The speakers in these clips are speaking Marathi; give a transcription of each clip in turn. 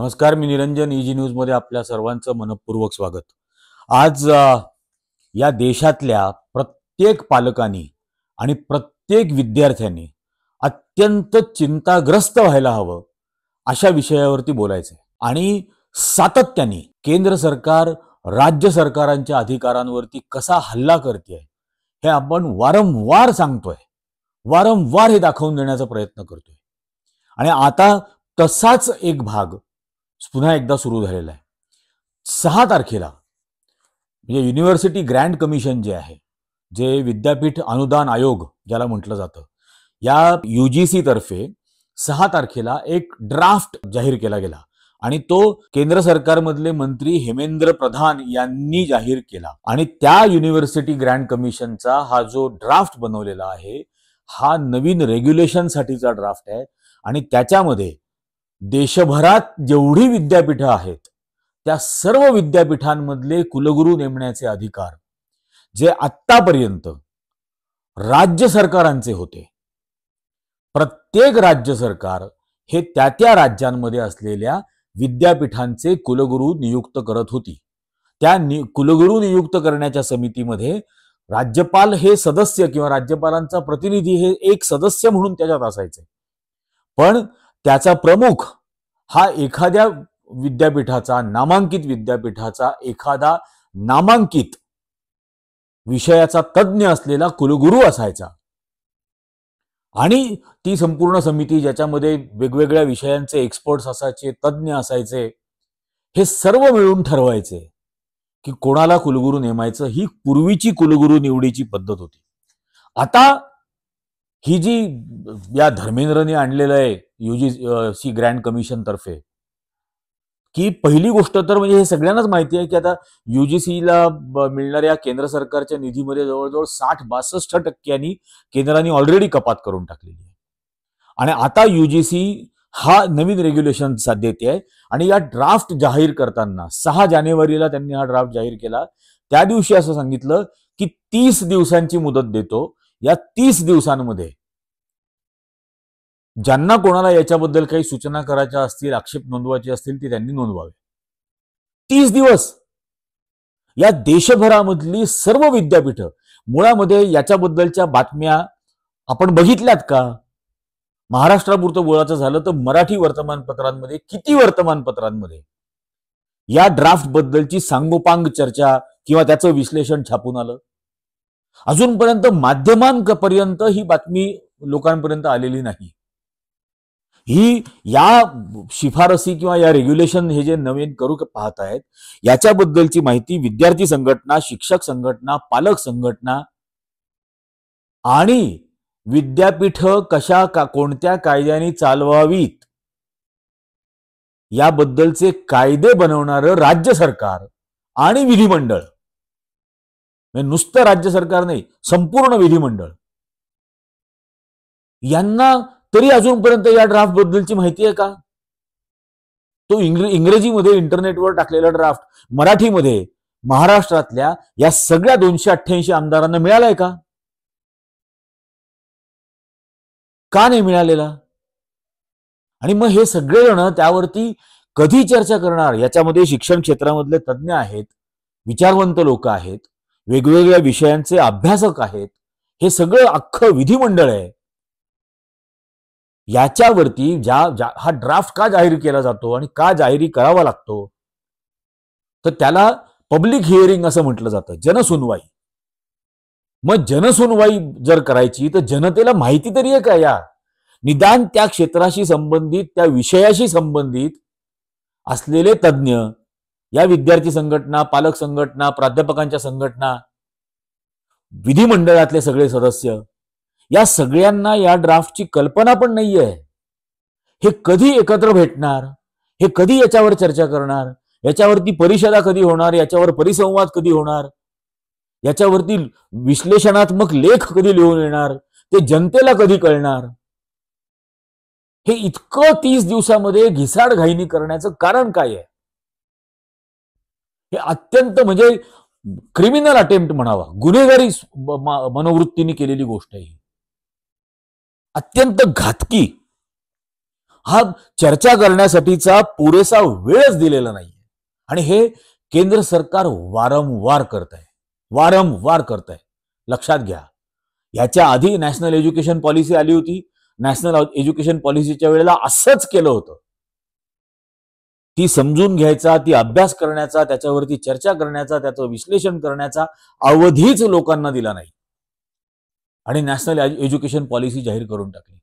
नमस्कार, मी निरंजन. ईजी न्यूज मध्ये आपल्या सर्वांचं मनपूर्वक स्वागत. आज या देशातल्या प्रत्येक पालकांनी आणि प्रत्येक विद्यार्थ्यांनी अत्यंत चिंताग्रस्त व्हायला हवं अशा विषयावरती बोलायचं आणि सातत्याने केंद्र सरकार राज्य सरकारांच्या अधिकारांवरती कसा हल्ला करते हे आपण वारंवार सांगतोय, वारंवार हे दाखवून देण्याचा प्रयत्न करतोय. आणि आता तसाच एक भाग पुन्हा एकदा सुरू झालेला आहे. 6 तारखेला म्हणजे युनिव्हर्सिटी ग्रँड कमिशन जे आहे, जे विद्यापीठ अनुदान आयोग ज्याला म्हटलं जातं, या UGC तर्फे 6 तारखेला एक ड्राफ्ट जाहीर केला गेला आणि तो केंद्र सरकारमधले मंत्री हेमेंद्र प्रधान यांनी जाहीर केला. आणि त्या युनिव्हर्सिटी ग्रँड कमिशनचा हा जो ड्राफ्ट बनवलेला आहे हा नवीन रेग्युलेशन साठीचा ड्राफ्ट आहे. आणि त्याच्यामध्ये देशभरात जेवढी विद्यापीठं आहेत त्या सर्व विद्यापीठांमधले कुलगुरू नेमण्याचे अधिकार जे आत्तापर्यंत राज्य सरकारांचे होते, प्रत्येक राज्य सरकार हे त्या राज्यांमध्ये असलेल्या विद्यापीठांचे कुलगुरू नियुक्त करत होती. त्या कुलगुरू नियुक्त करण्याच्या समितीमध्ये राज्यपाल हे सदस्य किंवा राज्यपालांचा प्रतिनिधी हे एक सदस्य म्हणून त्याच्यात असायचे. पण त्याचा प्रमुख हा एखाद्या विद्यापीठाचा, नामांकित विद्यापीठाचा एखादा नामांकित विषयाचा तज्ञ असलेला कुलगुरू असायचा. आणि ती संपूर्ण समिती ज्याच्यामध्ये वेगवेगळ्या विषयांचे एक्सपर्ट्स असायचे, तज्ञ असायचे, हे सर्व मिळून ठरवायचे की कोणाला कुलगुरू नेमायचं. ही पूर्वीची कुलगुरू निवडीची पद्धत होती. आता ही जी या धर्मेंद्रने आणलेलं आहे UGC ग्रँड कमिशन तर्फे, की पहिली गोष्ट तर म्हणजे हे सगळ्यांनाच माहिती आहे की आता UGCला मिळणाऱ्या केंद्र सरकारच्या निधीमध्ये जवळजवळ 60-62% केंद्राने ऑलरेडी कपात करून टाकलेली आहे. आणि आता UGC हा नवीन रेग्युलेशन देते आहे. आणि या ड्राफ्ट जाहीर करताना 6 जानेवारीला त्यांनी हा ड्राफ्ट जाहीर केला. त्या दिवशी असं सांगितलं की 30 दिवसांची मुदत देतो. या 30 दिवसांमध्ये ज्यांना कोणाला याच्याबद्दल काही सूचना करायच्या असतील, आक्षेप नोंदवायचे असतील, ते त्यांनी नोंदवावे. 30 दिवस. या देशभरामधली सर्व विद्यापीठं, मुळामध्ये याच्याबद्दलच्या बातम्या आपण बघितल्यात का? महाराष्ट्रापुरतं बोलायचं झालं तर मराठी वर्तमानपत्रांमध्ये, किती वर्तमानपत्रांमध्ये या ड्राफ्ट बद्दलची सांगोपांग चर्चा किंवा त्याचं विश्लेषण छापून आलं? अजूनपर्यंत माध्यमांपर्यंत ही बातमी लोकांपर्यंत आलेली नाही. ही या शिफारसी किंवा या रेग्युलेशन हे जे नवीन करू पाहत आहेत याच्याबद्दलची माहिती विद्यार्थी संघटना, शिक्षक संघटना, पालक संघटना आणि विद्यापीठ कोणत्या कायद्याने चालवावीत याबद्दलचे कायदे बनवणारं राज्य सरकार आणि विधिमंडळ, नुसतं राज्य सरकार नाही, संपूर्ण विधिमंडळ, यांना तरी अजूनपर्यंत या ड्राफ्ट बद्दलची माहिती आहे का? तो इंग्रजीमध्ये इंटरनेटवर टाकलेला ड्राफ्ट मराठीमध्ये महाराष्ट्रातल्या या सगळ्या 288 आमदारांना मिळालाय का? का नाही मिळालेला? आणि मग हे सगळेजण त्यावरती कधी चर्चा करणार? याच्यामध्ये शिक्षण क्षेत्रामधले तज्ञ आहेत, विचारवंत लोक आहेत, वेगवेगळ्या विषयांचे अभ्यासक आहेत, हे सगळं अख्खं विधिमंडळ आहे. याच्यावरती हा ड्राफ्ट का जाहीर केला जातो आणि का जाहीर करावा लागतो? तर त्याला पब्लिक हिअरिंग असं म्हटलं जातं, जनसुनवाई. मग जनसुनवाई जर करायची तर जनतेला माहिती तरी आहे का? या निदान त्या क्षेत्राशी संबंधित, त्या विषयाशी संबंधित असलेले तज्ञ, या विद्यार्थी संघटना, पालक संघटना, प्राध्यापकांच्या संघटना, विधिमंडळातले सगळे सदस्य, या सगळ्यांना या ड्राफ्टची कल्पना पण नाहीये. हे कधी एकत्र भेटणार? हे कधी याच्यावर चर्चा करणार? याच्यावरती परिषदा कधी होणार? याच्यावर परिसंवाद कधी होणार? याच्यावरती विश्लेषणात्मक लेख कधी लिहून येणार? ते जनतेला कधी कळणार? हे इतकं 30 दिवसामध्ये घिसाडघाईनी करण्याचं कारण काय आहे? हे अत्यंत म्हणजे क्रिमिनल अटेम्प्ट म्हणावा, गुन्हेगारी मनोवृत्तीने केलेली गोष्ट आहे. अत्यंत घातकी. हा चर्चा करण्यासाठीचा पुरेसा वेळच दिलेला नाही. आणि हे केंद्र सरकार वारंवार करत आहे. लक्षात घ्या, याच्या आधी नॅशनल एज्युकेशन पॉलिसी आली होती. नॅशनल एज्युकेशन पॉलिसीच्या वेळेला असंच केलं होतं. ती समजून घ्यायचा, ती अभ्यास करण्याचा, त्याच्यावरती चर्चा करण्याचा, त्याचं विश्लेषण करण्याचा अवधीच लोकांना दिला नाही आणि नॅशनल एज्युकेशन पॉलिसी जाहीर करून टाकली.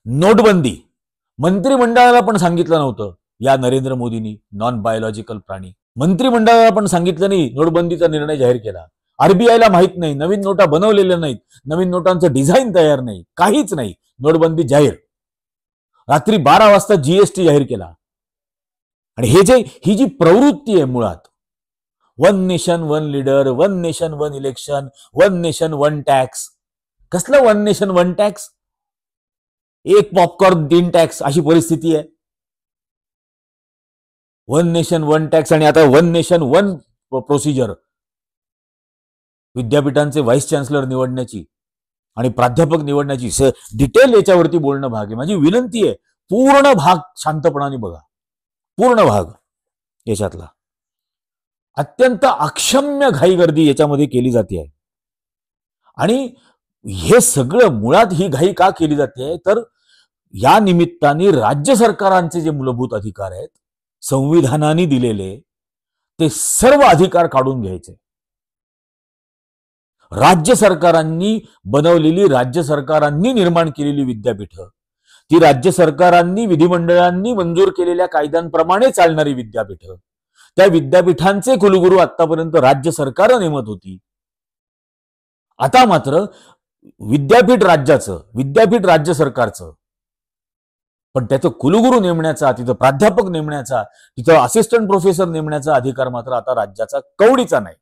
नोटबंदी मंत्रिमंडळाला पण सांगितलं नव्हतं या नरेंद्र मोदींनी. नॉन बायोलॉजिकल प्राणी मंत्रिमंडळाला पण सांगितलं नाही, नोटबंदीचा निर्णय जाहीर केला. आरबीआयला माहित नाही, नवीन नोटा बनवलेल्या नाहीत, नवीन नोटांचं डिझाईन तयार नाही, काहीच नाही. नोटबंदी जाहीर, रात्री 12 वाजता जीएसटी जाहीर केला. आणि ही जी प्रवृत्ती आहे मुळात, one nation one leader, one nation one election, one nation one tax. कसलं वन नेशन वन टॅक्स? एक पॉपकॉर्न 3 टॅक्स अशी परिस्थिती आहे. वन नेशन वन टॅक्स आणि आता वन नेशन वन प्रोसिजर. विद्यापीठांचे व्हाईस चान्सलर निवडण्याची आणि प्राध्यापक निवडण्याची डिटेल याच्यावरती बोलणं भाग आहे. माझी विनंती आहे, पूर्ण भाग शांतपणाने बघा. पूर्ण भाग याच्यातला अत्यंत अक्षम्य घाईगर्दी याच्यामध्ये केली जाते आहे. आणि हे सगळं मुळात ही घाई का केली जाते तर या निमित्ताने राज्य सरकारांचे जे मूलभूत अधिकार आहेत, संविधानाने दिलेले, ते सर्व अधिकार काढून घ्यायचे. राज्य सरकारांनी बनवलेली, राज्य सरकारांनी निर्माण केलेली विद्यापीठं, ती राज्य सरकारांनी विधिमंडळांनी मंजूर केलेल्या कायद्यांप्रमाणे चालणारी विद्यापीठं, त्या विद्यापीठांचे कुलगुरू आतापर्यंत राज्य सरकार नेमत होती. आता मात्र विद्यापीठ राज्य सरकारचं, पण त्याचं कुलगुरू नेमण्याचा, तिथं प्राध्यापक नेमण्याचा, तिथं असिस्टंट प्रोफेसर नेमण्याचा अधिकार मात्र आता राज्याचा कवडीचा नाही.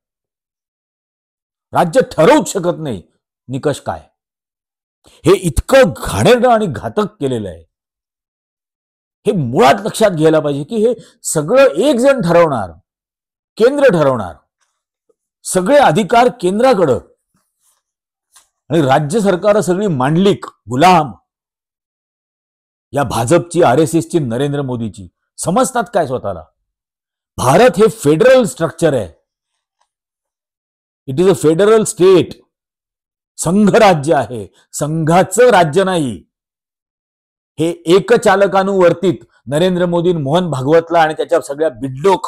राज्य ठरवूच शकत नाही निकष काय. हे इतकं घाणेरडं आणि घातक केलेलं आहे. हे मुळात लक्षात घ्यायला पाहिजे की हे सगळं एक जण ठरवणार, केंद्र ठरवणार, सगळे अधिकार केंद्राकडं, आणि राज्य सरकार सगळी मांडलिक, गुलाम. या भाजपची, RSSची, नरेंद्र मोदीची. समजतात काय स्वतःला? भारत हे फेडरल स्ट्रक्चर आहे. It is a federal state. संघ राज्य आहे, संघाचं राज्य नाही. हे एकचालकानुवर्तीत नरेंद्र मोदी, मोहन भागवतला आणि त्याच्या सगळ्या बिडलोक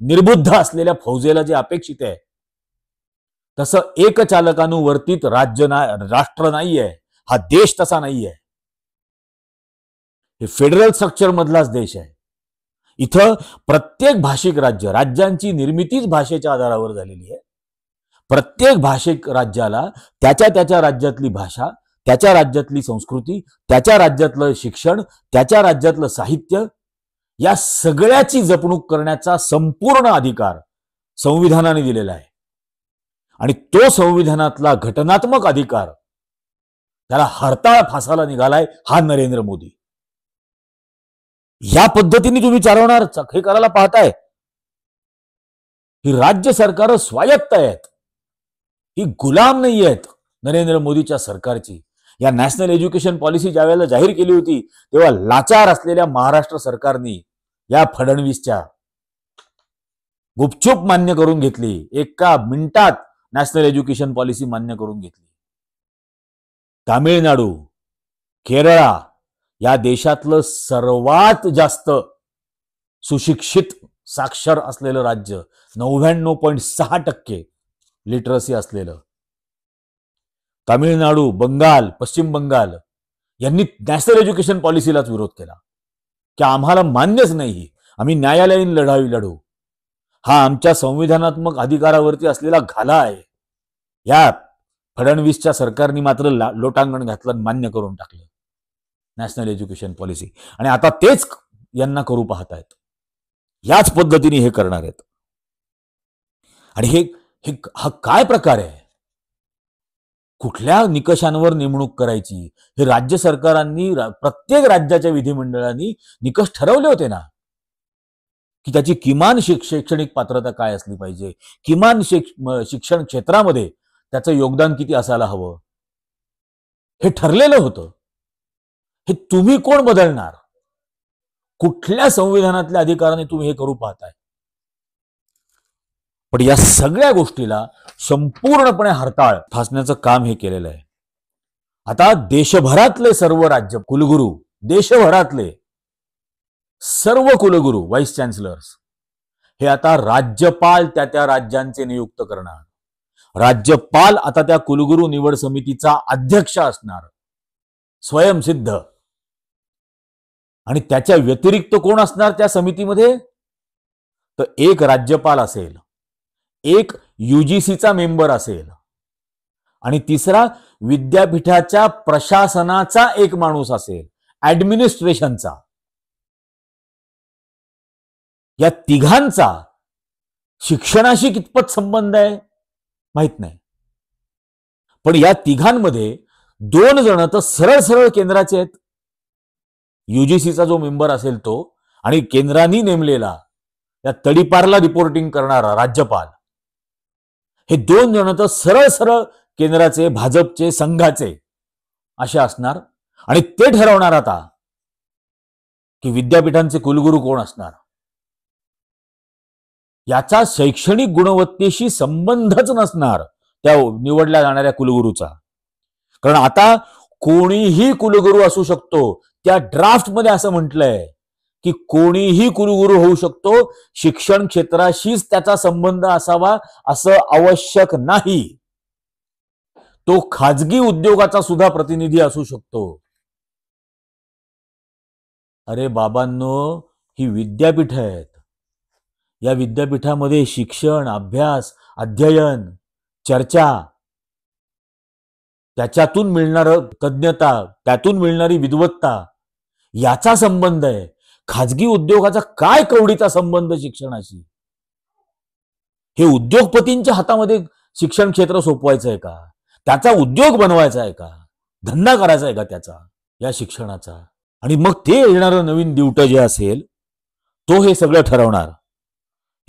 निर्बुद्ध असलेल्या फौजेला जे अपेक्षित आहे, तसं एकचालकानुवर्तीत राष्ट्र नाहीये. हा देश तसा नाहीये. हे फेडरल स्ट्रक्चर मधलाच देश आहे. इथं प्रत्येक भाषिक राज्यांची निर्मितीच भाषेच्या आधारावर झालेली आहे. प्रत्येक भाषिक राज्याला त्याच्या राज्यातली भाषा, त्याच्या राज्यातली संस्कृती, त्याच्या राज्यातलं शिक्षण, त्याच्या राज्यातलं साहित्य, या सगळ्याची जपणूक करण्याचा संपूर्ण अधिकार संविधानाने दिलेला आहे. आणि तो संविधानातला घटनात्मक अधिकार, त्याला हरताळ फासाला निघालाय हा नरेंद्र मोदी. या पद्धतीने तुम्ही चालवणार, हे करायला पाहताय. ही राज्य सरकार स्वायत्त आहेत, ही गुलाम नाही आहेत नरेंद्र मोदीच्या सरकारची. या नॅशनल एज्युकेशन पॉलिसी ज्या वेळेला जाहीर केली होती, तेव्हा लाचार असलेल्या महाराष्ट्र सरकारने या फडणवीसच्या गुपचूप मान्य करून घेतली. एका मिनिटात नॅशनल एज्युकेशन पॉलिसी मान्य करून घेतली. तामिळनाडू, केरळा या देशातलं सर्वात जास्त सुशिक्षित, साक्षर असलेलं राज्य, 99.6% लिटरसी असलेलं तामिळनाडू, बंगाल, पश्चिम बंगाल यांनी नॅशनल एज्युकेशन पॉलिसीलाच विरोध केला की आम्हाला मान्यच नाही, आम्ही न्यायालयीन लढाई लढू. हा आमच्या संविधानात्मक अधिकारावरती असलेला घाला आहे. या फडणवीसच्या सरकारने मात्र लोटांगण घातलं, मान्य करून टाकलं नॅशनल एज्युकेशन पॉलिसी. आणि आता तेच यांना करू पाहतायत. याच पद्धतीने हे करणार आहेत. आणि हा काय प्रकार आहे? कुठल्या निकषांवर नेमणूक करायची हे राज्य सरकारांनी, प्रत्येक राज्याच्या विधिमंडळांनी निकष ठरवले होते ना, की त्याची किमान शैक्षणिक पात्रता काय असली पाहिजे, किमान शिक्षण क्षेत्रामध्ये त्याचं योगदान किती असायला हवं, हे ठरलेलं होतं. हे तुम्ही कोण बदलणार? कुठल्या संविधानातल्या अधिकाराने तुम्ही हे करू पाहताय? पण या सगळ्या गोष्टीला संपूर्णपणे हरताळ फासण्याचं काम हे केलेलं आहे. आता देशभरातले सर्व राज्य कुलगुरू, देशभरातले सर्व कुलगुरू, व्हाईस चान्सलर्स हे आता राज्यपाल त्या राज्यांचे नियुक्त करणार. राज्यपाल आता त्या कुलगुरू निवड समितीचा अध्यक्ष असणार, स्वयंसिद्ध. आणि त्याच्या व्यतिरिक्त कोण असणार त्या समितीमध्ये? तर एक राज्यपाल असेल, एक यूजीसीचा मेंबर असेल आणि तिसरा विद्यापीठाच्या प्रशासनाचा एक माणूस असेल, ऍडमिनिस्ट्रेशनचा. या तिघांचा शिक्षणाशी कितपत संबंध आहे माहित नाही, पण या तिघांमध्ये 2 जण तर सरळ सरळ केंद्राचे आहेत. यूजीसीचा जो मेंबर असेल तो आणि केंद्राने नेमलेला या तडीपारला रिपोर्टिंग करणारा राज्यपाल, हे 2 जण तर सरळ सरळ केंद्राचे, भाजपचे, संघाचे असे असणार. आणि ते ठरवणार आता की विद्यापीठांचे कुलगुरू कोण असणार. याचा शैक्षणिक गुणवत्तेशी संबंधच नसणार त्या निवडल्या जाणाऱ्या कुलगुरूचा. कारण आता कोणीही कुलगुरू असू शकतो. त्या ड्राफ्ट मध्ये असं म्हटलंय की कोणीही कुलगुरू होऊ शकतो, शिक्षण क्षेत्राशीच त्याचा संबंध असावा असं आवश्यक नाही. तो खाजगी उद्योगाचा सुद्धा प्रतिनिधी असू शकतो. अरे बाबांनो, ही विद्यापीठ आहेत. या विद्यापीठामध्ये शिक्षण, अभ्यास, अध्ययन, चर्चा, त्याच्यातून मिळणारं तज्ञता, त्यातून मिळणारी विद्वत्ता याचा संबंध आहे. खाजगी उद्योगाचा काय कवडीचा संबंध शिक्षणाशी? हे उद्योगपतींच्या हातामध्ये शिक्षण क्षेत्र सोपवायचं आहे का? त्याचा उद्योग बनवायचा आहे का? धंदा करायचा आहे का त्याचा, या शिक्षणाचा? आणि मग ते येणारं नवीन दिवटं जे असेल तो हे सगळं ठरवणार.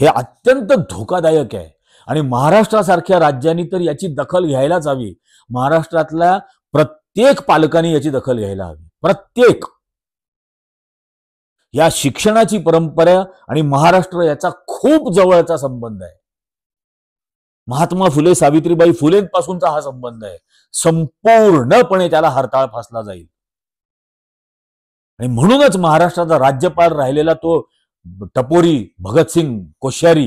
हे अत्यंत धोकादायक आहे. आणि महाराष्ट्रासारख्या राज्यांनी तर याची दखल घ्यायलाच हवी. महाराष्ट्रातल्या प्रत्येक पालकांनी याची दखल घ्यायला हवी. प्रत्येक. या शिक्षणाची परंपरा आणि महाराष्ट्र याचा खूप जवळचा संबंध आहे. महात्मा फुले, सावित्रीबाई फुलेंपासूनचा हा संबंध आहे. संपूर्णपणे त्याला हरताळ फासला जाईल. आणि म्हणूनच महाराष्ट्राचा राज्यपाल राहिलेला तो टपोरी भगतसिंग कोश्यारी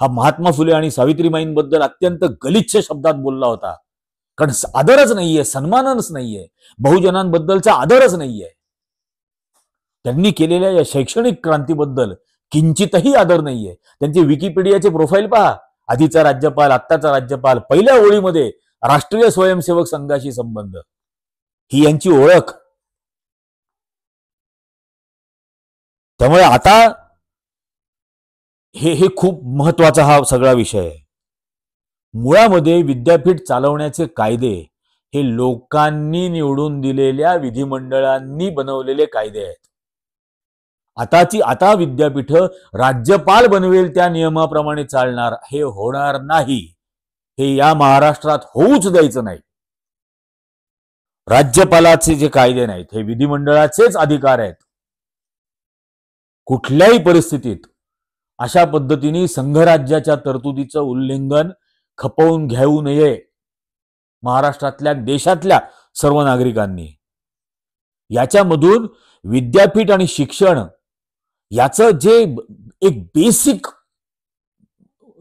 हा महात्मा फुले आणि सावित्रीबाईंबद्दल अत्यंत गलिच्छ शब्दात बोलला होता. कारण आदरच नाहीये, सन्मानच नाहीये, बहुजनांबद्दलचा आदरच नाहीये. त्यांनी केलेल्या या शैक्षणिक क्रांतीबद्दल किंचितही आदर नाहीये. त्यांचे विकिपीडियाचे प्रोफाईल पहा. आधीचा राज्यपाल, आत्ताचा राज्यपाल, पहिल्या ओळीमध्ये राष्ट्रीय स्वयंसेवक संघाशी संबंध, ही यांची ओळख. त्यामुळे आता हे खूप महत्वाचा हा सगळा विषय आहे. मुळामध्ये विद्यापीठ चालवण्याचे कायदे हे लोकांनी निवडून दिलेल्या विधिमंडळांनी बनवलेले कायदे आहेत. आता विद्यापीठ राज्यपाल बनवेल त्या नियमाप्रमाणे चालणार, हे होणार नाही. हे या महाराष्ट्रात होऊच द्यायचं नाही. राज्यपालाचे जे कायदे नाहीत, हे विधिमंडळाचेच अधिकार आहेत. कुठल्याही परिस्थितीत अशा पद्धतीने संघराज्याच्या तरतुदीचं उल्लंघन खपवून घेऊ नये महाराष्ट्रातल्या, देशातल्या सर्व नागरिकांनी. याच्यामधून विद्यापीठ आणि शिक्षण याचं जे एक बेसिक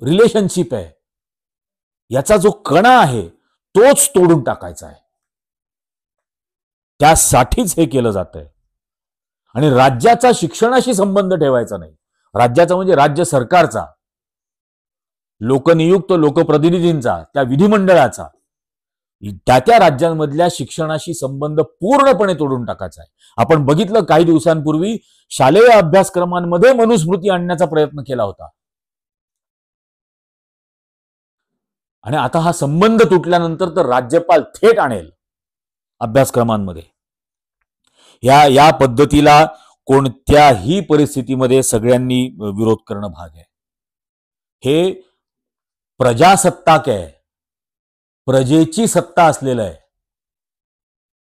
रिलेशनशिप आहे, याचा जो कणा आहे तोच तोडून टाकायचा आहे. त्यासाठीच हे केलं जात आहे. आणि राज्याचा शिक्षणाशी संबंध ठेवायचा नाही. राज्याचा म्हणजे राज्य सरकारचा, लोकनियुक्त लोकप्रतिनिधींचा, त्या विधिमंडळाचा, त्या राज्यांमधल्या शिक्षणाशी संबंध पूर्णपणे तोडून टाकायचा आहे. आपण बघितलं काही दिवसांपूर्वी शालेय अभ्यासक्रमांमध्ये मनुस्मृती आणण्याचा प्रयत्न केला होता. आणि आता हा संबंध तुटल्यानंतर तर राज्यपाल थेट आणेल अभ्यासक्रमांमध्ये. या पद्धतीला कोणत्याही परिस्थितीमध्ये सगळ्यांनी विरोध करणं भाग आहे. हे प्रजासत्ताक आहे, प्रजेची सत्ता असलेलं आहे.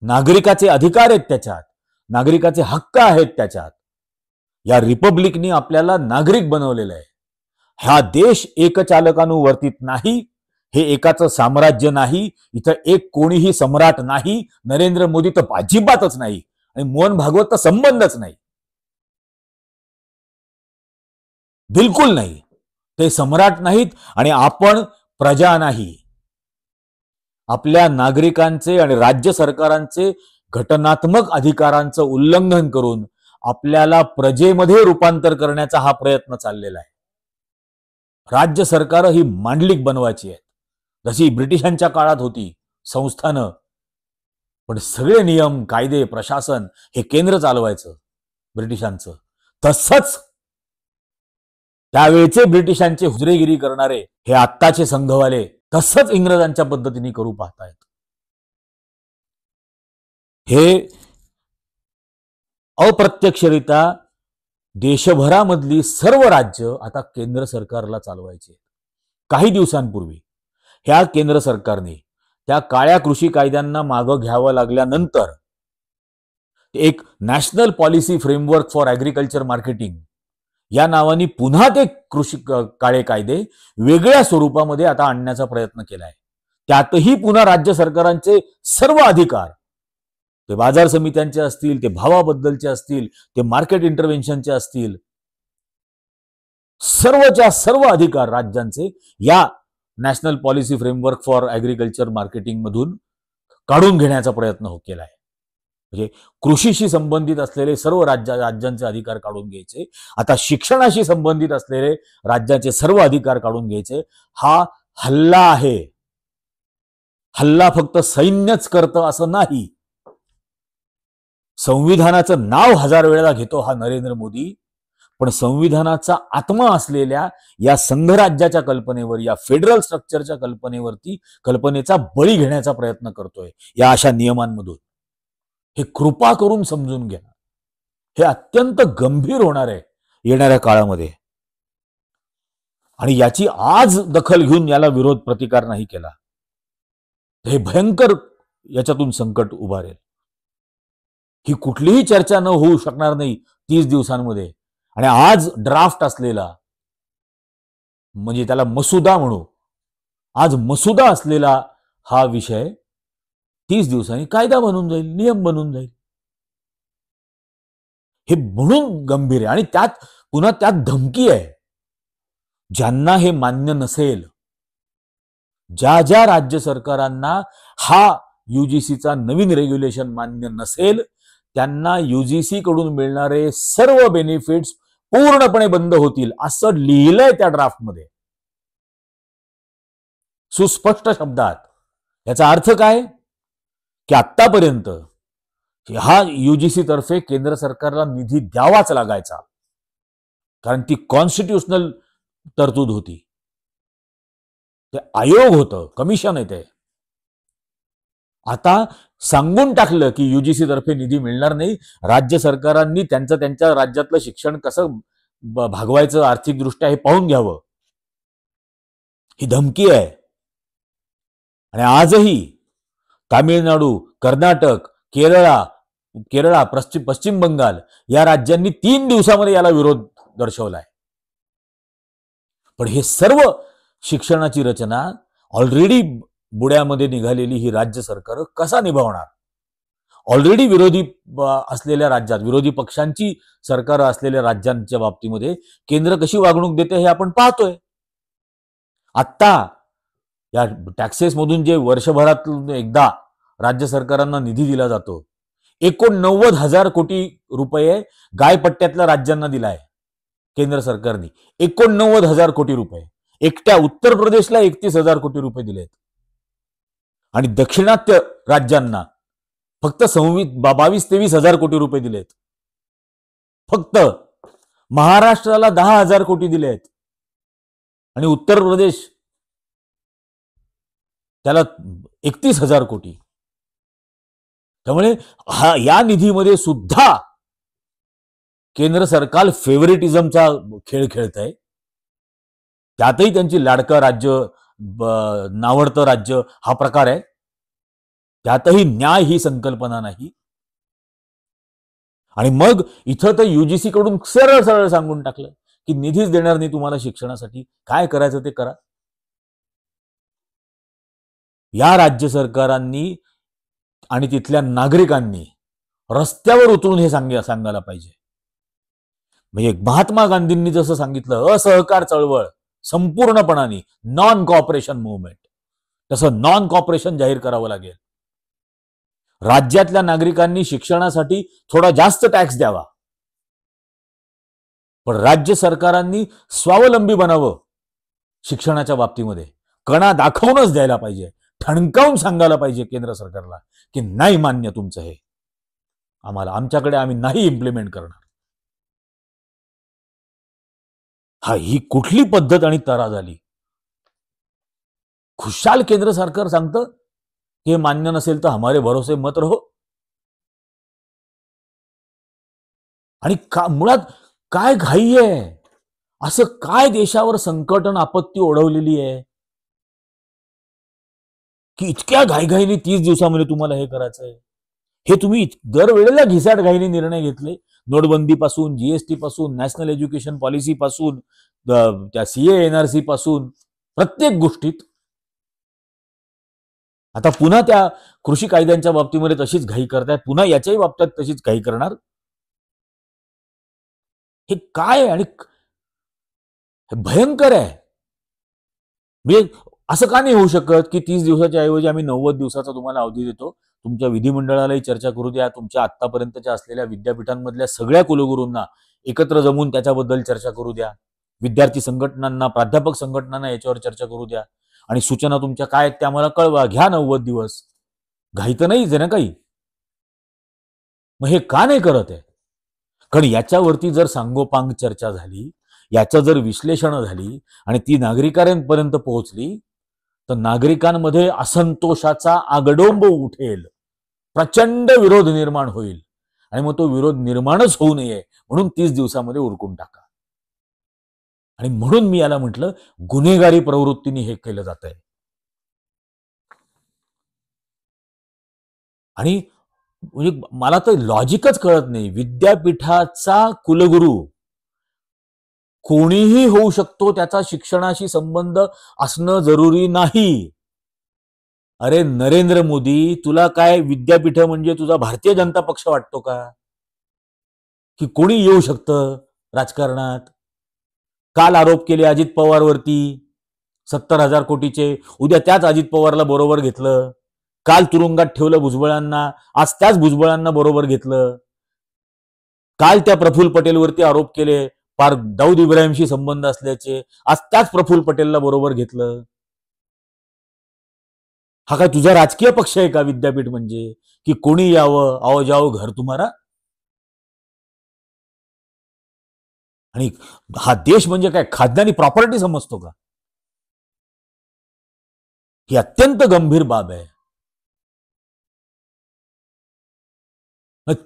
नागरिकाचे अधिकार आहेत त्याच्यात, नागरिकाचे हक्क आहेत त्याच्यात. या रिपब्लिकनी आपल्याला नागरिक बनवलेलं आहे. हा देश एकचालकानुवर्तीत नाही, हे एकाचं साम्राज्य नाही, इथं एक कोणीही सम्राट नाही. नरेंद्र मोदी तर अजिबातच नाही आणि मोहन भागवत तर संबंधच नाही, बिलकुल नाही. ते सम्राट नाहीत आणि आपण प्रजा नाही. आपल्या नागरिकांचे आणि राज्य सरकारांचे घटनात्मक अधिकारांचं उल्लंघन करून आपल्याला प्रजेमध्ये रूपांतर करण्याचा हा प्रयत्न चाललेला आहे. राज्य सरकार ही मांडलिक बनवायची आहेत, जशी ब्रिटिशांच्या काळात होती संस्थानं. पण सगळे नियम, कायदे, प्रशासन हे केंद्र चालवायचं ब्रिटिशांचं. तसंच त्यावेळचे ब्रिटिशांचे हुजरेगिरी करणारे हे आत्ताचे संघवाले तसंच इंग्रजांच्या पद्धतीने करू पाहतायत. हे अप्रत्यक्षरित्या देशभरामधली सर्व राज्य आता केंद्र सरकारला चालवायचे. काही दिवसांपूर्वी ह्या केंद्र सरकारने त्या काळ्या कृषी कायद्यांना मागं घ्यावं लागल्यानंतर एक national policy framework for agriculture marketing या नावाने पुन्हा ते कृषी काळे कायदे वेगळ्या स्वरूपामध्ये आता आणण्याचा प्रयत्न केलाय. त्यातही पुन्हा राज्य सरकारांचे सर्व अधिकार, ते बाजार समित्यांचे असतील, ते भावाबद्दलचे असतील, ते मार्केट इंटरव्हेन्शनचे असतील, सर्वच्या सर्व अधिकार राज्यांचे या national policy framework for agriculture marketing मधून काढून घेण्याचा प्रयत्न केलाय. म्हणजे कृषीशी संबंधित असलेले सर्व राज्यांचे अधिकार काढून घ्यायचे, आता शिक्षणाशी संबंधित असलेले राज्याचे सर्व अधिकार काढून घ्यायचे. हा हल्ला आहे. हल्ला फक्त सैन्यच करतं असं नाही. संविधानाचं नाव 1000 वेळा घेतो हा नरेंद्र मोदी, पण संविधानाचा आत्मा असलेल्या या संघराज्याच्या कल्पनेवर, या फेडरल स्ट्रक्चरच्या कल्पनेचा बळी घेण्याचा प्रयत्न करतोय या अशा नियमांमधून. हे कृपा करून समजून घ्या. हे अत्यंत गंभीर होणार आहे येणाऱ्या काळामध्ये. आणि याची आज दखल घेऊन याला विरोध प्रतिकार नाही केला, हे भयंकर याच्यातून संकट उभारेल. ही कुठलीही चर्चा न होऊ शकणार नाही 30 दिवसांमध्ये. आणि आज ड्राफ्ट असलेला, म्हणजे त्याला मसुदा म्हणू, आज मसुदा असलेला हा विषय 30 दिवसांनी कायदा बनून जाईल, नियम बनून जाईल. हे म्हणून गंभीर आहे. आणि त्यात पुन्हा त्यात धमकी आहे. ज्यांना हे मान्य नसेल, ज्या ज्या राज्य सरकारांना हा युजीसीचा नवीन रेग्युलेशन मान्य नसेल, त्यांना युजीसी कडून मिळणारे सर्व बेनिफिट्स पूर्णपणे बंद होतील असं लिहिलंय त्या ड्राफ्टमध्ये सुस्पष्ट शब्दात. याचा अर्थ काय की आतापर्यंत हा युजीसी तर्फे केंद्र सरकारला निधी द्यावाच लागायचा, कारण ती कॉन्स्टिट्यूशनल तरतूद होती. ते आयोग होतं, कमिशन आहे ते. आता सांगून टाकलं की युजीसी तर्फे निधी मिळणार नाही, राज्य सरकारांनी त्यांच्या राज्यातलं शिक्षण कसं भागवायचं आर्थिकदृष्ट्या हे पाहून घ्यावं. ही धमकी आहे. आणि आजही तामिळनाडू, कर्नाटक, केरळा, पश्चिम बंगाल या राज्यांनी 3 दिवसामध्ये याला विरोध दर्शवलाय. पण हे सर्व शिक्षणाची रचना ऑलरेडी बुड्यामध्ये निघालेली ही राज्य सरकार कसा निभावणार? ऑलरेडी विरोधी असलेल्या राज्यात, विरोधी पक्षांची सरकार असलेल्या राज्यांच्या बाबतीमध्ये केंद्र कशी वागणूक देते हे आपण पाहतोय. आत्ता या टॅक्सेस मधून जे वर्षभरातून एकदा राज्य सरकारांना निधी दिला जातो, 89,000 कोटी रुपये गायपट्ट्यातल्या राज्यांना दिलाय केंद्र सरकारने. 89,000 कोटी रुपये. एकट्या उत्तर प्रदेशला 31,000 कोटी रुपये दिलेत. आणि दक्षिणात्य राज्यांना फक्त 22-23,000 कोटी रुपये दिलेत. फक्त महाराष्ट्राला 10,000 कोटी दिलेत आणि उत्तर प्रदेश त्याला 31,000 कोटी. त्यामुळे या निधीमध्ये सुद्धा केंद्र सरकार फेव्हरेटिझमचा खेळ खेळत आहे. त्यातही त्यांची लाडकं राज्य, नावडतं राज्य हा प्रकार आहे. त्यातही न्याय ही संकल्पना नाही. आणि मग इथं तर युजीसी कडून सरळ सरळ सांगून टाकलं की निधीच देणार नाही तुम्हाला शिक्षणासाठी, काय करायचं ते करा. या राज्य सरकारांनी आणि तिथल्या नागरिकांनी रस्त्यावर उतरून हे सांगायला पाहिजे. म्हणजे महात्मा गांधींनी जसं सांगितलं असहकार चळवळ संपूर्णपणाने नॉन कॉपरेशन मुवमेंट, तसं नॉन कॉपरेशन जाहीर करावं लागेल. राज्यातल्या नागरिकांनी शिक्षणासाठी थोडा जास्त टॅक्स द्यावा, पण राज्य सरकारांनी स्वावलंबी बनावं शिक्षणाच्या बाबतीमध्ये. कणा दाखवूनच द्यायला पाहिजे, ठणकावून सांगायला पाहिजे केंद्र सरकारला की नाही मान्य तुमचं हे, आम्हाला आमच्याकडे आम्ही नाही इम्प्लिमेंट करणार. ही कुठली पद्धत आणि तरा झाली. खुशाल केंद्र सरकार सांगतं की हे मान्य नसेल तर हमारे भरोसे मत रहो. आणि मुळात काय घाई आहे, असं काय देशावर संकट आणि आपत्ती ओढवलेली आहे की इतक्या घाईघाईने 30 दिवसामध्ये तुम्हाला हे करायचंय. हे तुम्ही दरवेळेला घिसाट घाईने निर्णय घेतले, नोटबंदी पासून, जीएसटी पासून, नॅशनल एज्युकेशन पॉलिसी पासून, त्या सीए एनआरसी पासून, प्रत्येक गोष्टीत. आता पुन्हा त्या कृषी कायद्यांच्या बाबतीमध्ये तशीच घाई करतायत, पुन्हा याच्याही बाबतीत तशीच घाई करणार. हे काय आणि भयंकर आहे. म्हणजे असं का नाही होऊ शकत की 30 दिवसाच्या ऐवजी आम्ही 90 दिवसाचा तुम्हाला अवधी देतो, तुमच्या विधिमंडळालाही चर्चा करू द्या, तुमच्या आतापर्यंतच्या असलेल्या विद्यापीठांमधल्या सगळ्या कुलगुरूंना एकत्र जमून त्याच्याबद्दल चर्चा करू द्या, विद्यार्थी संघटनांना, प्राध्यापक संघटनांना याच्यावर चर्चा करू द्या, आणि सूचना तुमच्या काय आहेत त्या आम्हाला कळवा, घ्या 90 दिवस. घाई तर नाहीच आहे ना काही. मग हे का नाही करत आहे? कारण याच्यावरती जर सांगोपांग चर्चा झाली, याचं जर विश्लेषण झाली आणि ती नागरिकांपर्यंत पोहोचली तर नागरिकांमध्ये असंतोषाचा आगडोंब उठेल, प्रचंड विरोध निर्माण होईल. आणि मग तो विरोध निर्माणच होऊ नये म्हणून 30 दिवसामध्ये उरकून टाका. आणि म्हणून मी याला म्हटलं गुन्हेगारी प्रवृत्तीने हे केलं जात आहे. आणि म्हणजे मला तर लॉजिकच कळत नाही. विद्यापीठाचा कुलगुरू कोणीही होऊ शकतो, त्याचा शिक्षणाशी संबंध असणं जरुरी नाही. अरे नरेंद्र मोदी, तुला काय विद्यापीठ म्हणजे तुझा भारतीय जनता पक्ष वाटतो का? की कोणी येऊ शकतं राजकारणात? काल आरोप केले अजित पवारवरती 70,000 कोटीचे, उद्या त्याच अजित पवारला बरोबर घेतलं. काल तुरुंगात ठेवलं भुजबळांना, आज त्याच भुजबळांना बरोबर घेतलं. काल त्या प्रफुल्ल पटेलवरती आरोप केले पार दाऊद इब्राहिमशी संबंध असल्याचे, आज त्याच प्रफुल्ल पटेलला बरोबर घेतलं. हा काय तुझा राजकीय पक्ष आहे का विद्यापीठ म्हणजे? की कोणी यावं, आओ जाओ घर तुम्हारा? आणि हा देश म्हणजे काय खाजदानी प्रॉपर्टी समजतो का? ही अत्यंत गंभीर बाब आहे.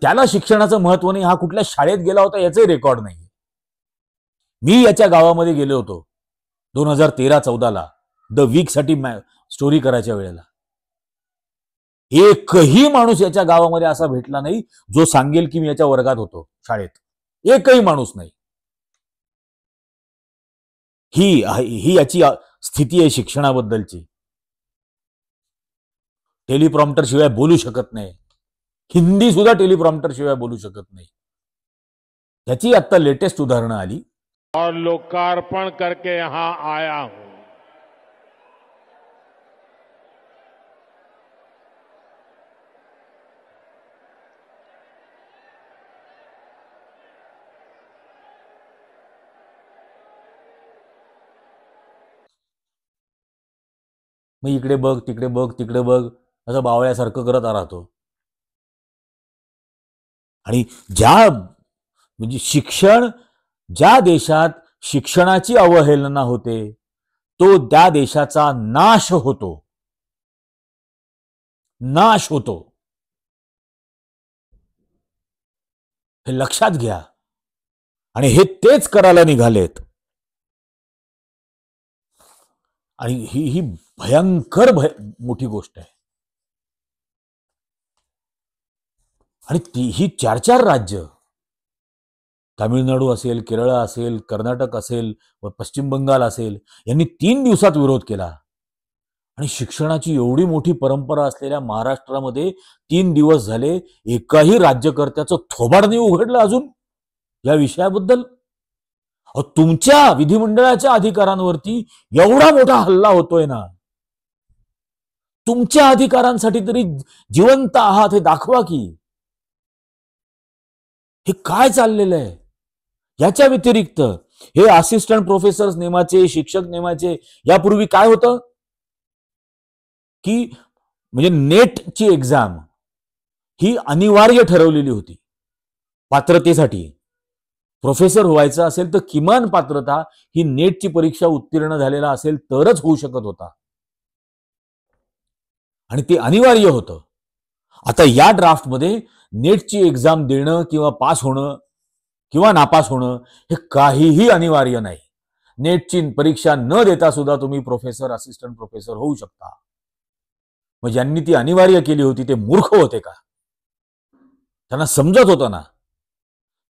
त्याला शिक्षणाचं महत्व नाही, हा कुठल्या शाळेत गेला होता याचे रेकॉर्ड नाही. मी याच्या गावामध्ये गेलो होतो 2013-14ला द वीक साठी स्टोरी करायच्या वेळेला. एकही माणूस याच्या गावामध्ये असा भेटला नाही जो सांगेल की मी याच्या वर्गात होतो शाळेत. एकही माणूस नाही. ही याची स्थिती आहे शिक्षणाबद्दलची. टेलिप्रॉम्प्टर शिवाय बोलू शकत नाही, हिंदी सुद्धा टेलिप्रॉम्प्टर शिवाय बोलू शकत नाही. त्याची आता लेटेस्ट उदाहरणं आली. और लोकार्पण करके यहां आया हूं. मग इकडे बघ, तिकडे बघ, तिकडे बघ, असं बावळ्यासारखं करत राहतो. आणि म्हणजे शिक्षण, ज्या देशात शिक्षणाची अवहेलना होते तो त्या देशाचा नाश होतो. नाश होतो हे लक्षात घ्या. आणि हे तेच करायला निघालेत. आणि ही भयंकर मोठी गोष्ट आहे. आणि ही 4-4 राज्य, तामिळनाडू असेल, केरळ असेल, कर्नाटक असेल, व पश्चिम बंगाल असेल, यांनी 3 दिवसात विरोध केला. आणि शिक्षणाची एवढी मोठी परंपरा असलेल्या महाराष्ट्रामध्ये 3 दिवस झाले एकाही राज्यकर्त्याचं थोबाड नाही उघडलं अजून या विषयाबद्दल. तुमच्या विधिमंडळाच्या अधिकारांवरती एवढा मोठा हल्ला होतोय ना, तुमच्या अधिकारांसाठी तरी जिवंत आहात हे दाखवा की. हे काय चाललेलं आहे? याच्या व्यतिरिक्त हे असिस्टंट प्रोफेसर्स नेमाचे, शिक्षक नेमाचे, यापूर्वी काय होतं की म्हणजे नेटची एक्झाम ही अनिवार्य ठरवलेली होती पात्रतेसाठी. प्रोफेसर व्हायचं असेल तर किमान पात्रता ही नेटची परीक्षा उत्तीर्ण झालेला असेल तरच होऊ शकत होता, आणि ते अनिवार्य होतं. आता या ड्राफ्टमध्ये नेटची एक्झाम देणं किंवा पास होणं किंवा नापास होणं हे काहीही अनिवार्य नाही. नेटची परीक्षा न देता सुद्धा तुम्ही प्रोफेसर, असिस्टंट प्रोफेसर होऊ शकता. मग ज्यांनी ती अनिवार्य केली होती ते मूर्ख होते का? त्यांना समजत होतं ना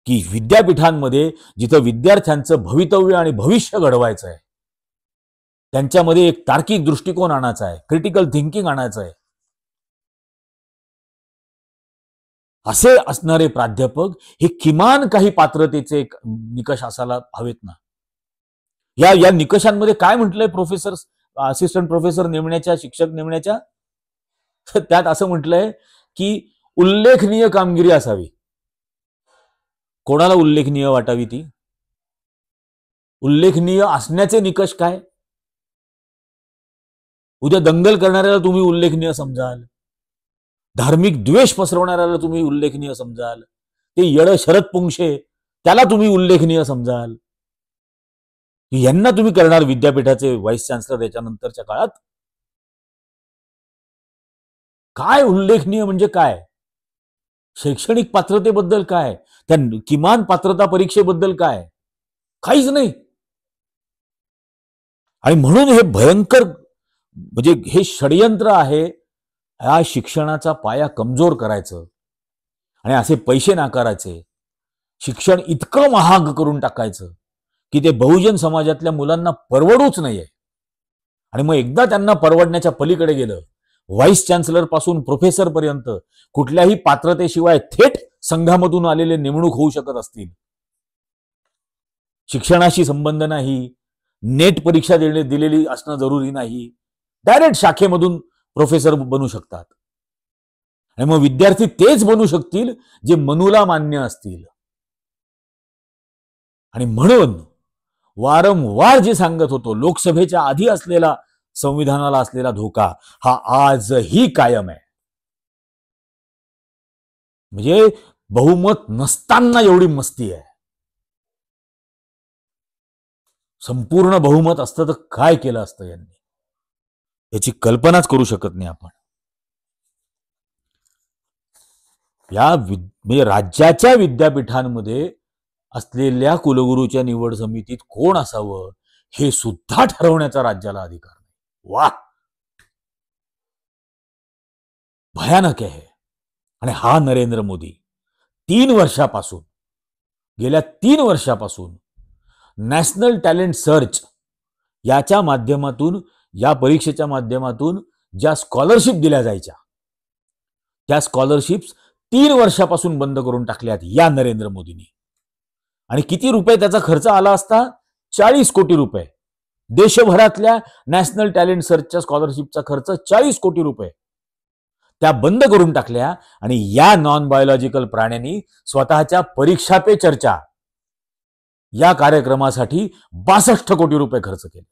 की विद्यापीठांमध्ये जिथं विद्यार्थ्यांचं भवितव्य आणि भविष्य घडवायचं आहे, त्यांच्यामध्ये एक तार्किक दृष्टिकोन आणायचा आहे, क्रिटिकल थिंकिंग आणायचं आहे, असे असणारे प्राध्यापक हे किमान काही पात्रतेचे एक निकष असायला हवेत ना. या निकषांमध्ये काय म्हटलंय प्रोफेसर, असिस्टंट प्रोफेसर नेमण्याच्या, शिक्षक नेमण्याच्या? त्यात असं म्हटलंय की उल्लेखनीय कामगिरी असावी. कोणाला उल्लेखनीय वाटावी ती? उल्लेखनीय असण्याचे निकष काय? उद्या दंगल करणाऱ्याला तुम्ही उल्लेखनीय समजाल, धार्मिक द्वेष पसरवणाऱ्याला तुम्ही उल्लेखनीय समजाल, ते येड शरद पुंगशे त्याला तुम्ही उल्लेखनीय समजाल. यांना तुम्ही करणार विद्यापीठाचे व्हाईस चान्सलर याच्यानंतरच्या काळात? काय उल्लेखनीय म्हणजे काय? शैक्षणिक पात्रतेबद्दल काय? त्या किमान पात्रता परीक्षेबद्दल काय? काहीच नाही. आणि म्हणून हे भयंकर म्हणजे हे षडयंत्र आहे या शिक्षणाचा पाया कमजोर करायचं आणि असे पैसे नाकारायचे, शिक्षण इतकं महाग करून टाकायचं की ते बहुजन समाजातल्या मुलांना परवडूच नाहीये. आणि मग एकदा त्यांना परवडण्याच्या पलीकडे गेलं, व्हाईस चान्सलर पासून प्रोफेसर पर्यंत कुठल्याही पात्रतेशिवाय थेट संघामधून आलेले नेमणूक होऊ शकत असतील, शिक्षणाशी संबंध नाही, नेट परीक्षा दिलेली असणं जरुरी नाही, डायरेक्ट शाखेमधून प्रोफेसर बनू शकतात. आणि मग विद्यार्थी तेच बनू शकतील जे मनूला मान्य असतील. आणि म्हणून वारंवार जे सांगत होतो, लोकसभेच्या आधी असलेला संविधानाला असलेला धोका हा आजही कायम आहे. म्हणजे बहुमत नसताना एवढी मस्ती आहे. संपूर्ण बहुमत असतं तर काय केलं असतं यांनी, याची कल्पनाच करू शकत नाही आपण. म्हणजे राज्याच्या विद्यापीठांमध्ये असलेल्या कुलगुरूच्या निवड समितीत कोण असावं हे सुद्धा ठरवण्याचा राज्याला अधिकार नाही. वा, भयानक आहे. आणि हा नरेंद्र मोदी 3 वर्षापासून, गेल्या 3 वर्षापासून नॅशनल टॅलेंट सर्च याच्या माध्यमातून, या परीक्षेच्या माध्यमातून ज्या स्कॉलरशिप दिल्या जायच्या त्या स्कॉलरशिप्स 3 वर्षापासून बंद करून टाकल्यात या नरेंद्र मोदींनी. आणि किती रुपये त्याचा खर्च आला असता? 40 कोटी रुपये. देशभरातल्या नॅशनल टॅलेंट सर्चच्या स्कॉलरशिपचा खर्च 40 कोटी रुपये. त्या बंद करून टाकल्या आणि या नॉन बायोलॉजिकल प्राण्यांनी स्वतःच्या परीक्षा पे चर्चा या कार्यक्रमासाठी 62 कोटी रुपये खर्च केले,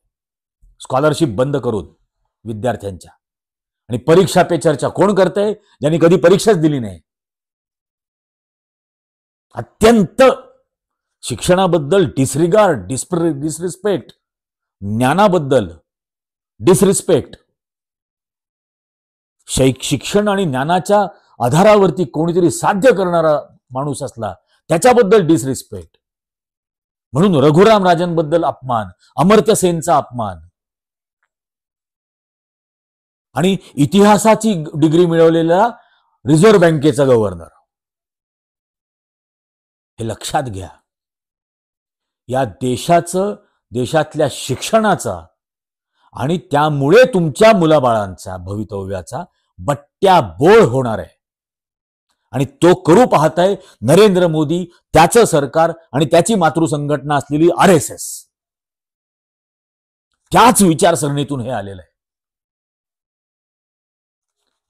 स्कॉलरशिप बंद करून विद्यार्थ्यांच्या. आणि परीक्षा पे चर्चा कोण करतंय? ज्यांनी कधी परीक्षाच दिली नाही. अत्यंत शिक्षणाबद्दल डिसरिगार्ड, डिसरिस्पेक्ट, ज्ञानाबद्दल डिसरिस्पेक्ट, शिक्षण आणि ज्ञानाच्या आधारावरती कोणीतरी साध्य करणारा माणूस असला त्याच्याबद्दल डिसरिस्पेक्ट. म्हणून रघुराम राजनबद्दल अपमान, अमर्त्य सेनचा अपमान, आणि इतिहासाची डिग्री मिळवलेला रिझर्व्ह बँकेचा गव्हर्नर, हे लक्षात घ्या. या देशातल्या शिक्षणाचा आणि त्यामुळे तुमच्या मुलाबाळांचा भवितव्याचा बट्ट्याबोळ होणार आहे. आणि तो करू पाहताय नरेंद्र मोदी, त्याचं सरकार आणि त्याची मातृसंघटना असलेली RSS. त्याच विचारसरणीतून हे आलेलं आहे.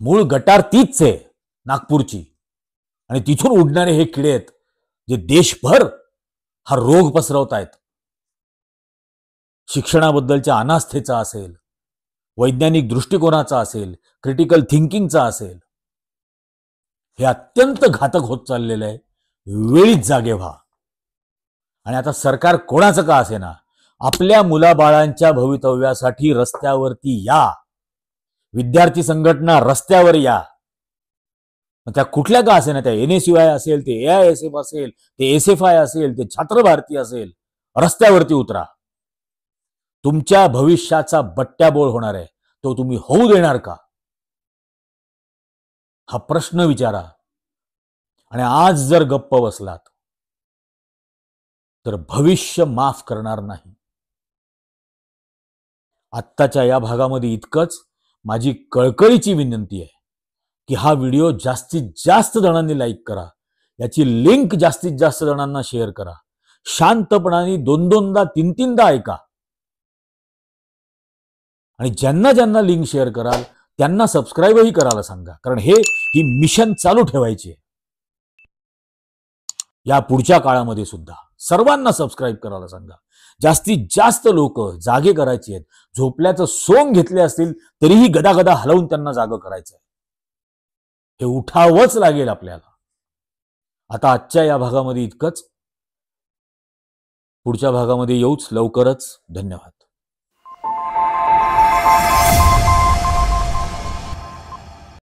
मूळ गटार तीच आहे नागपूरची, आणि तिथून उडणारे हे किडे आहेत जे देशभर हा रोग पसरवत आहेत. शिक्षणाबद्दलच्या अनास्थेचा असेल, वैज्ञानिक दृष्टिकोनाचा असेल, क्रिटिकल थिंकिंगचा असेल, हे अत्यंत घातक होत चाललेलं आहे. वेळीच जागे व्हा. आणि आता सरकार कोणाचं का असेना, आपल्या मुलाबाळांच्या भवितव्यासाठी रस्त्यावरती या. विद्यार्थी संघटना रस्त्यावर या. त्या कुठल्या का असेना, त्या NSUI असेल, ते AISF असेल, ते SFI असेल, ते छात्र भारती असेल, रस्त्यावरती उतरा. तुमच्या भविष्याचा बट्ट्याबोळ होणार आहे, तो तुम्ही होऊ देणार का? हा प्रश्न विचारा. आणि आज जर गप्प बसलात तर भविष्य माफ करणार नाही. आत्ताच्या या भागामध्ये इतकंच. माझी कळकळीची विनंती आहे की हा व्हिडिओ जास्तीत जास्त जणांनी लाईक करा, याची लिंक जास्तीत जास्त जणांना शेअर करा, शांतपणाने 2-2दा 3-3दा ऐका. आणि ज्यांना ज्यांना लिंक शेअर कराल त्यांना सबस्क्राईबही करायला सांगा, कारण ही मिशन चालू ठेवायची आहे. या पुढच्या काळामध्ये सुद्धा सर्वांना सबस्क्राईब करायला सांगा. जास्तीत जास्त लोक जागे करायची आहेत. झोपल्याचं सोंग घेतले असतील तरीही गदागदा हलवून त्यांना जागं करायचं आहे. हे उठावंच लागेल आपल्याला. आता आजच्या या भागामध्ये इतकंच. पुढच्या भागामध्ये येऊच लवकरच. धन्यवाद.